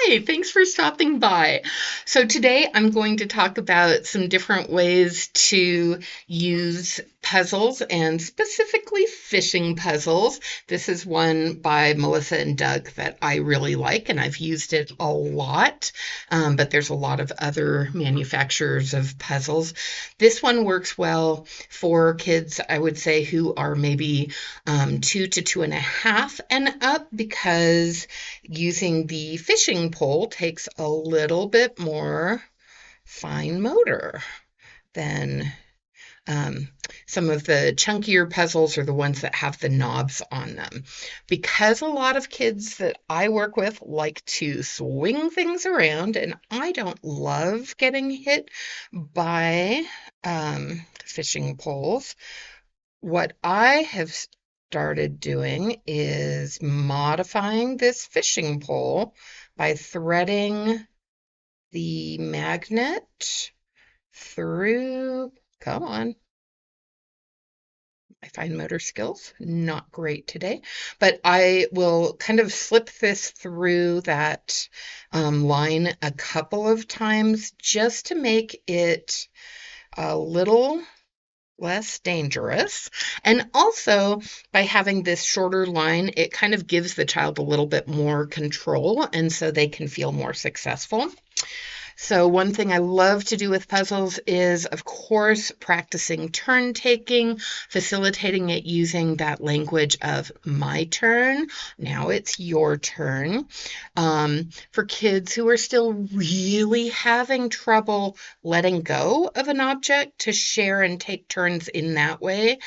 Hi, thanks for stopping by. So, today I'm going to talk about some different ways to use puzzles and specifically fishing puzzles. This is one by Melissa and Doug that I really like, and I've used it a lot. But there's a lot of other manufacturers of puzzles. This one works well for kids, I would say, who are maybe 2 to 2.5 and up because using the fishing pole takes a little bit more fine motor than um, some of the chunkier puzzles are the ones that have the knobs on them. Because a lot of kids that I work with like to swing things around, and I don't love getting hit by fishing poles, what I have started doing is modifying this fishing pole by threading the magnet through, come on, my fine motor skills, not great today, but I will kind of slip this through that line a couple of times just to make it a little less dangerous. And also, by having this shorter line, it kind of gives the child a little bit more control, and so they can feel more successful. So, one thing I love to do with puzzles is, of course, practicing turn taking, facilitating it using that language of my turn. Now it's your turn. For kids who are still really having trouble letting go of an object, to share and take turns in that way.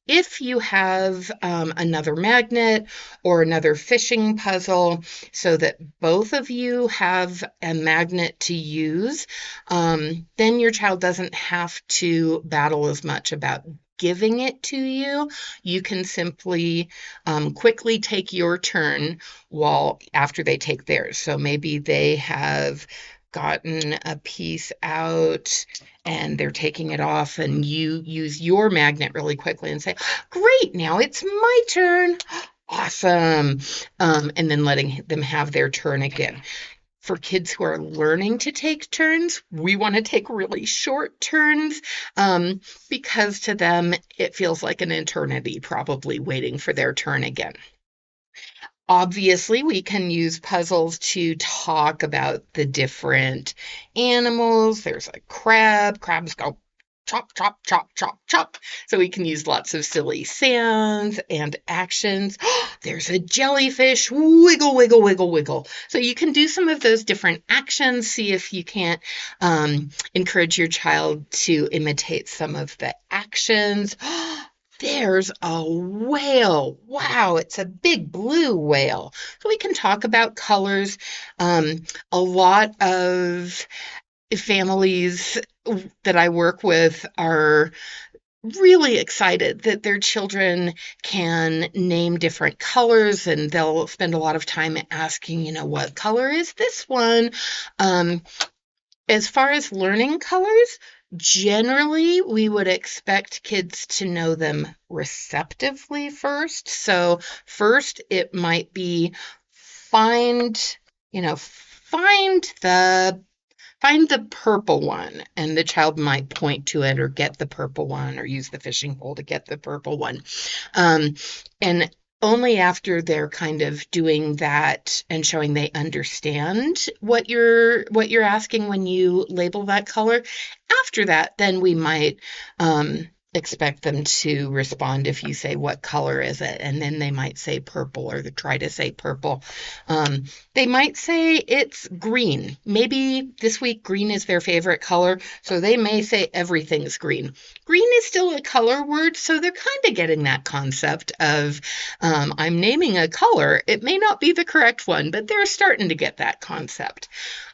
If you have another magnet or another fishing puzzle so that both of you have a magnet to use, then your child doesn't have to battle as much about giving it to you. You can simply quickly take your turn while after they take theirs. So maybe they have gotten a piece out and they're taking it off, and you use your magnet really quickly and say, great, now it's my turn. Awesome. And then letting them have their turn again. For kids who are learning to take turns, we want to take really short turns because to them it feels like an eternity, probably waiting for their turn again. Obviously, we can use puzzles to talk about the different animals. There's a crab. Crabs go chop, chop, chop, chop, chop. So we can use lots of silly sounds and actions. There's a jellyfish. Wiggle, wiggle, wiggle, wiggle. So you can do some of those different actions. See if you can't encourage your child to imitate some of the actions. There's a whale. Wow, it's a big blue whale. So we can talk about colors. A lot of families that I work with are really excited that their children can name different colors, and they'll spend a lot of time asking, what color is this one? Um, as far as learning colors, generally we would expect kids to know them receptively first. So first it might be find, find the purple one, and the child might point to it or get the purple one or use the fishing pole to get the purple one. And only after they're kind of doing that and showing they understand what you're asking when you label that color, after that, then we might expect them to respond if you say, what color is it? And then they might say purple, or try to say purple. They might say it's green. Maybe this week green is their favorite color, so they may say everything's green. Green is still a color word, so they're kind of getting that concept of I'm naming a color. It may not be the correct one, but they're starting to get that concept.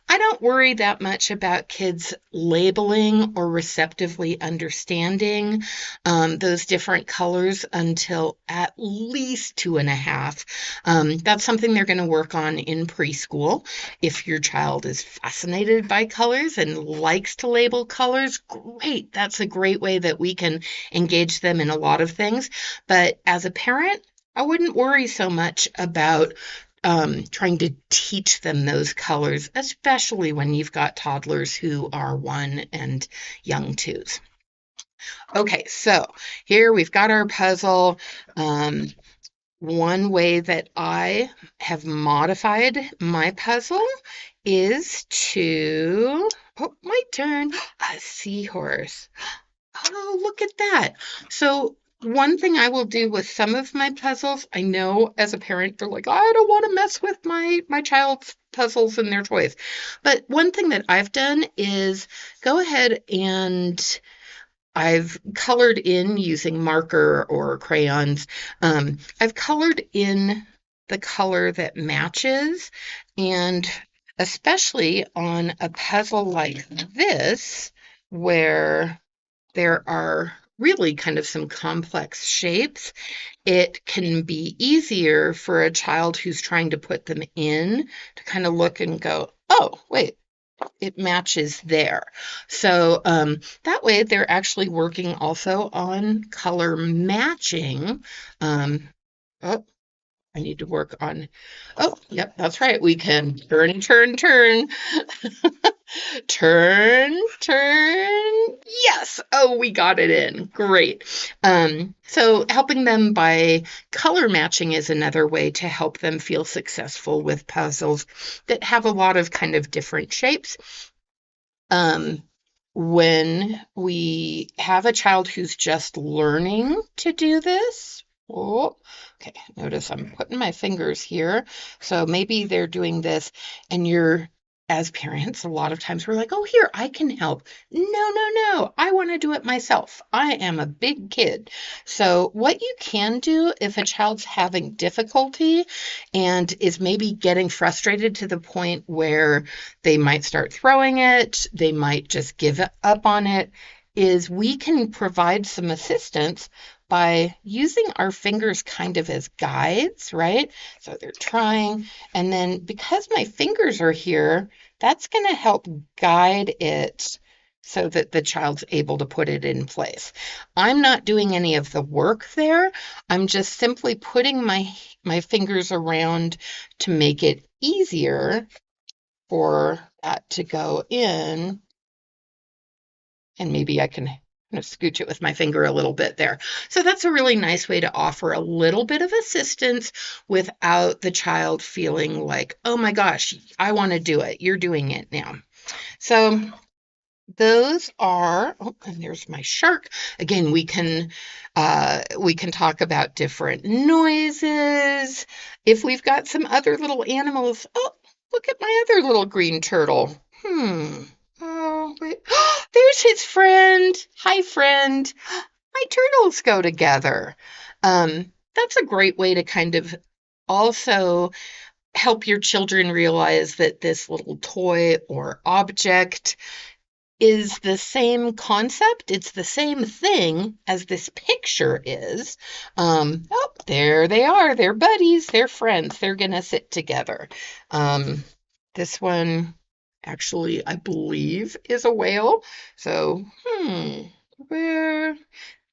I don't worry that much about kids labeling or receptively understanding those different colors until at least 2.5. That's something they're going to work on in preschool. If your child is fascinated by colors and likes to label colors, great. That's a great way that we can engage them in a lot of things. But as a parent, I wouldn't worry so much about trying to teach them those colors, especially when you've got toddlers who are 1 and young 2s. Okay, so here we've got our puzzle. Um, One way that I have modified my puzzle is to, oh, my turn, a seahorse. Oh, look at that. So one thing I will do with some of my puzzles, I know as a parent, they're like, I don't want to mess with my child's puzzles and their toys. But one thing that I've done is go ahead and I've colored in using marker or crayons. I've colored in the color that matches, and especially on a puzzle like this, where there are really kind of some complex shapes, it can be easier for a child who's trying to put them in to kind of look and go, oh, wait, it matches there. So that way they're actually working also on color matching. Oh, I need to work on, oh, yep, that's right. We can turn, turn, turn, turn, turn. Yes. Oh, we got it in. Great. So helping them by color matching is another way to help them feel successful with puzzles that have a lot of kind of different shapes. Um, when we have a child who's just learning to do this, oh, okay, notice I'm putting my fingers here. So maybe they're doing this, and you're, as parents, a lot of times we're like, oh, here, I can help. No, no, no, I want to do it myself. I am a big kid. So, what you can do if a child's having difficulty and is maybe getting frustrated to the point where they might start throwing it, they might just give up on it, is we can provide some assistance by using our fingers kind of as guides, right? So they're trying, and then because my fingers are here, that's going to help guide it so that the child's able to put it in place. I'm not doing any of the work there. I'm just simply putting my fingers around to make it easier for that to go in, and maybe I can kind of scooch it with my finger a little bit there. So that's a really nice way to offer a little bit of assistance without the child feeling like, oh my gosh, I want to do it. You're doing it now. So those are, oh, and there's my shark. Again, we can talk about different noises. If we've got some other little animals, oh, look at my other little green turtle. Oh, wait. There's his friend. Hi, friend. My turtles go together. That's a great way to kind of also help your children realize that this little toy or object is the same concept. It's the same thing as this picture is. Oh, there they are. They're buddies. They're friends. They're going to sit together. This one actually, I believe, is a whale. So, where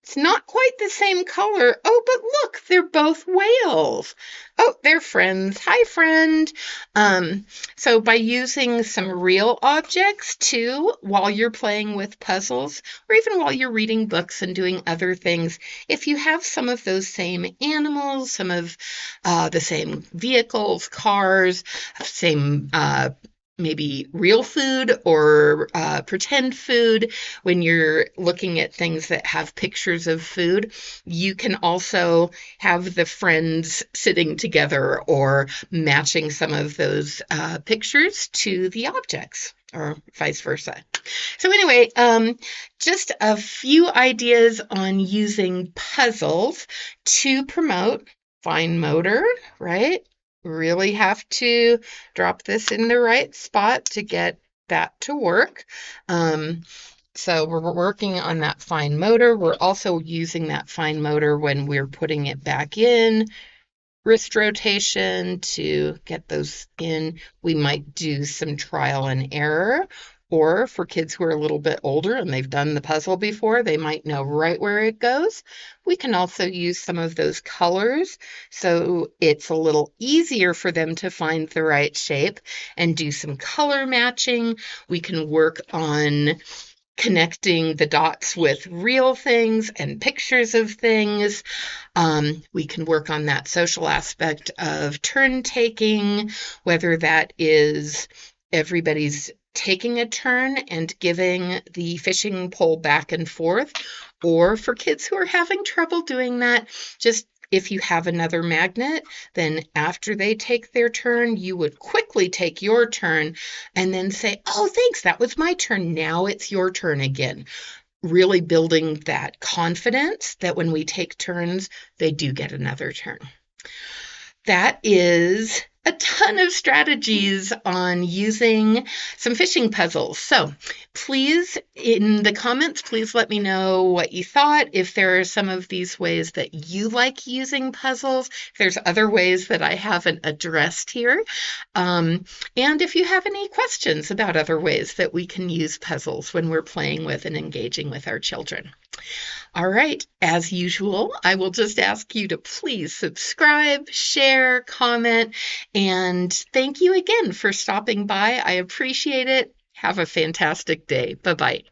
it's not quite the same color. Oh, but look, they're both whales. Oh, they're friends. Hi, friend. So by using some real objects too, while you're playing with puzzles, or even while you're reading books and doing other things, if you have some of those same animals, some of the same vehicles, cars, same maybe real food or pretend food, when you're looking at things that have pictures of food, you can also have the friends sitting together or matching some of those pictures to the objects or vice versa. So anyway, just a few ideas on using puzzles to promote fine motor, right? Really have to drop this in the right spot to get that to work. So we're working on that fine motor. We're also using that fine motor when we're putting it back in. Wrist rotation to get those in. We might do some trial and error Or for kids who are a little bit older and they've done the puzzle before, they might know right where it goes. We can also use some of those colors so it's a little easier for them to find the right shape and do some color matching. We can work on connecting the dots with real things and pictures of things. We can work on that social aspect of turn taking, whether that is everybody's taking a turn and giving the fishing pole back and forth, or for kids who are having trouble doing that, just if you have another magnet, then after they take their turn, you would quickly take your turn and then say, "Oh, thanks, that was my turn. Now it's your turn again." Really building that confidence that when we take turns, they do get another turn. That is a ton of strategies on using some fishing puzzles. So please, in the comments, please let me know what you thought. If there are some of these ways that you like using puzzles, if there's other ways that I haven't addressed here. And if you have any questions about other ways that we can use puzzles when we're playing with and engaging with our children. All right, as usual, I will just ask you to please subscribe, share, comment, and thank you again for stopping by. I appreciate it. Have a fantastic day. Bye-bye.